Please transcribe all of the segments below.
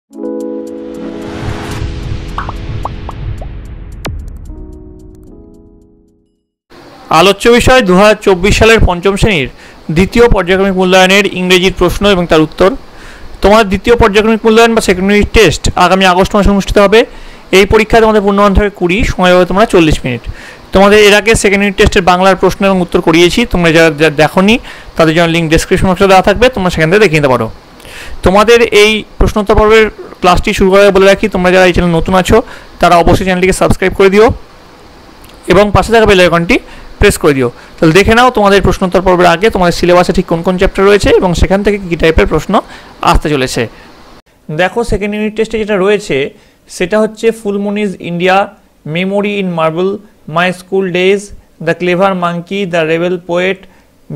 আলোচ্য বিষয় 2024 সালের পঞ্চম শ্রেণীর দ্বিতীয় পর্যায়ক্রমিক মূল্যায়নের ইংরেজির প্রশ্ন এবং তার উত্তর। তোমাদের দ্বিতীয় পর্যায়ক্রমিক মূল্যায়ন বা সেকেন্ডারি টেস্ট আগামী আগস্ট মাসে অনুষ্ঠিত হবে। এই পরীক্ষায় তোমাদের পূর্ণমান থাকে 20, সময় হবে তোমরা 40 মিনিট। তোমাদের এর আগে সেকেন্ডারি টেস্টের বাংলার প্রশ্ন এবং উত্তর করিয়েছি, তোমরা যারা দেখোনি তাদের জন্য লিঙ্ক ডেসক্রিপশন বক্সে দেওয়া থাকবে, তোমরা সেখান থেকে দেখে নিতে পারো। তোমাদের এই প্রশ্নোত্তর পর্বের ক্লাসটি শুরু করার বলে রাখি, তোমরা যারা এই চ্যানেল নতুন আছো তারা অবশ্যই চ্যানেলটিকে সাবস্ক্রাইব করে দিও এবং পাশে থাকা বেল আইকনটি প্রেস করে দিও। তাহলে দেখে নাও তোমাদের প্রশ্নোত্তর পর্বের আগে তোমাদের সিলেবাসে ঠিক কোন কোন চ্যাপ্টার রয়েছে এবং সেখান থেকে কী টাইপের প্রশ্ন আসতে চলেছে। দেখো, সেকেন্ড ইউনিট টেস্টে যেটা রয়েছে সেটা হচ্ছে full moon is India, memory in marble, my school days, the clever monkey, the rebel poet,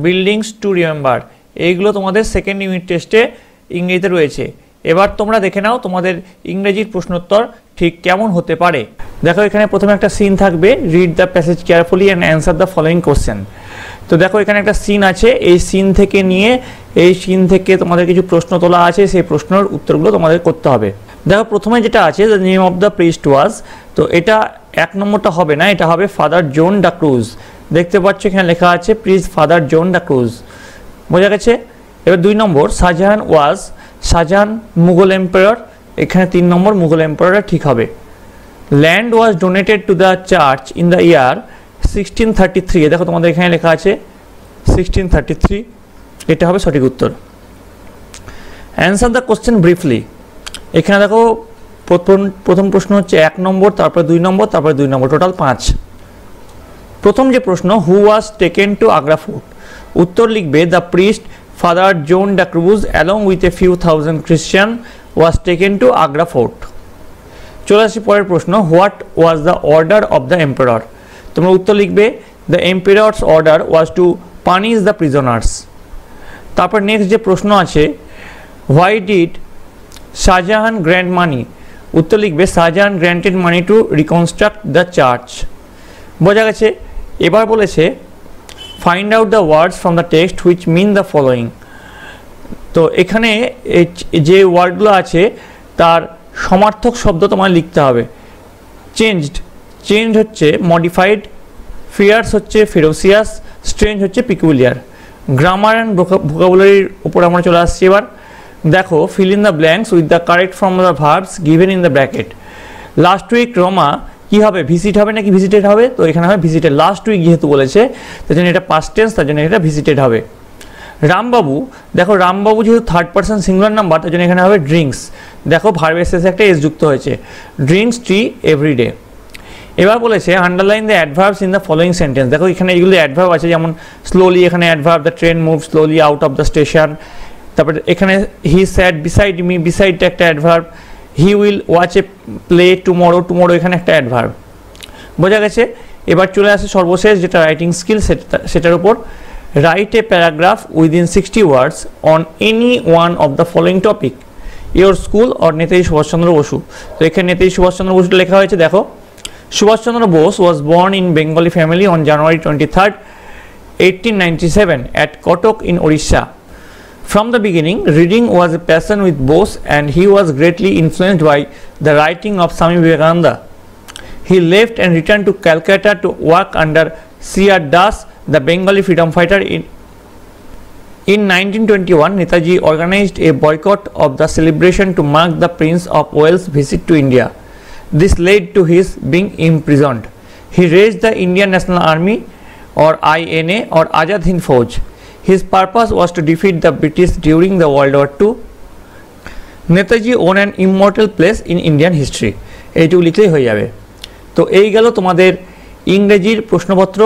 buildings to remember. এইগুলো তোমাদের সেকেন্ড ইউনিট টেস্টে ইংরেজিতে রয়েছে। এবার তোমরা দেখে নাও তোমাদের ইংরেজির প্রশ্নোত্তর ঠিক কেমন হতে পারে। দেখো, এখানে প্রথমে একটা সিন থাকবে, read the passage carefully and answer the following question. তো দেখো, এখানে একটা সিন আছে, এই সিন থেকে তোমাদের কিছু প্রশ্ন তোলা আছে, সেই প্রশ্নের উত্তরগুলো তোমাদের করতে হবে। দেখো, প্রথমে যেটা আছে the name of the priest was, তো এটা 1 নম্বরটা হবে না, এটা হবে ফাদার জন দ্য ক্রুজ। দেখতে পাচ্ছ এখানে লেখা আছে প্রিজ ফাদার জন দ্য ক্রুজ, বোঝা গেছে। এবার 2 নম্বর শাহজাহান ওয়াজ, শাহজাহান মুঘল এম্পায়ার, এখানে 3 নম্বর মুঘল এম্পায়ারটা ঠিক হবে। Land was donated to the church in the year 1633, দেখো তোমাদের এখানে লেখা আছে 1633, এটা হবে সঠিক উত্তর। অ্যান্সার দ্য কোশ্চেন ব্রিফলি, এখানে দেখো প্রথম প্রশ্ন হচ্ছে 1 নম্বর, তারপরে 2 নম্বর, তারপরে 2 নম্বর, টোটাল 5। প্রথম যে প্রশ্ন, who was taken to Agra fort, উত্তর লিখবে the priest father John de Cruz along with a few thousand Christian was taken to Agra fort. চলে আসি পরের প্রশ্ন, what was the order of the emperor, তোমরা উত্তর লিখবে the emperor's order was to punish the prisoners. তারপর next যে প্রশ্ন আছে, why did Shahjahan grant money, উত্তর লিখবে Shahjahan granted money to reconstruct the church, বোঝা গেছে। এবার বলেছে find out the words from the text which mean the following, তো এখানে যে ওয়ার্ডগুলো আছে তার সমার্থক শব্দ তোমার লিখতে হবে। চেঞ্জ হচ্ছে মডিফাইড, ফিয়ার্স হচ্ছে ফেরোসিয়াস, স্ট্রেঞ্জ হচ্ছে পিকুলিয়ার। গ্রামার অ্যান্ড ভোকাবুলারির উপর আমরা চলে আসছি। এবার দেখো, fill in the blanks with the correct form of the verbs given in the bracket. Last week Roma কি হবে, ভিজিট হবে নাকি ভিজিটেড হবে, তো এখানে হবে ভিজিটেড। লাস্ট উইক যেহেতু বলেছে তার জন্য এটা পাস্ট টেন্স, তার জন্য এটা ভিজিটেড হবে। রামবাবু, দেখো রামবাবু যেহেতু থার্ড পারসন সিঙ্গুলার নাম্বার, তার জন্য এখানে হবে ড্রিঙ্কস। দেখো ভার্বের শেষে একটা এস যুক্ত হয়েছে, ড্রিঙ্কস টি এভরিডে। এবার বলেছে underline the adverbs in the following sentence, দেখো এখানে এইগুলো অ্যাডভার্ব আছে, যেমন স্লোলি এখানে adverb, the train move slowly out of the station. তারপরে এখানে হি স্যাড বিসাইড মি, বিসাইডটা একটা adverb. He will watch A play tomorrow, tomorrow এখানে একটা অ্যাডভার্ব, বোঝা গেছে। এবার চলে আসে সর্বশেষ যেটা রাইটিং স্কিল, সেটার উপর। Write a paragraph within 60 words on any one of the following topic, your school or Netaji Subhashchandra Basu. তো এখানে নেতাজি সুভাষচন্দ্র বসুটা লেখা হয়েছে। দেখো, Subhashchandra Bose was born in Bengali family on January 23, 1897 at Kotok in Orissa. From the beginning, reading was a passion with Bose and he was greatly influenced by the writing of Swami Vivekananda. He left and returned to Calcutta to work under C.R. Das, the Bengali freedom fighter. In 1921, Netaji organized a boycott of the celebration to mark the Prince of Wales' visit to India. This led to his being imprisoned. He raised the Indian National Army or INA or Azad Hind Fauj. His purpose was to defeat the British during the World War II. Netaji won an immortal place in Indian history. এইটুকু লিখলেই হয়ে যাবে। তো এই গেল তোমাদের ইংরেজির প্রশ্নপত্র।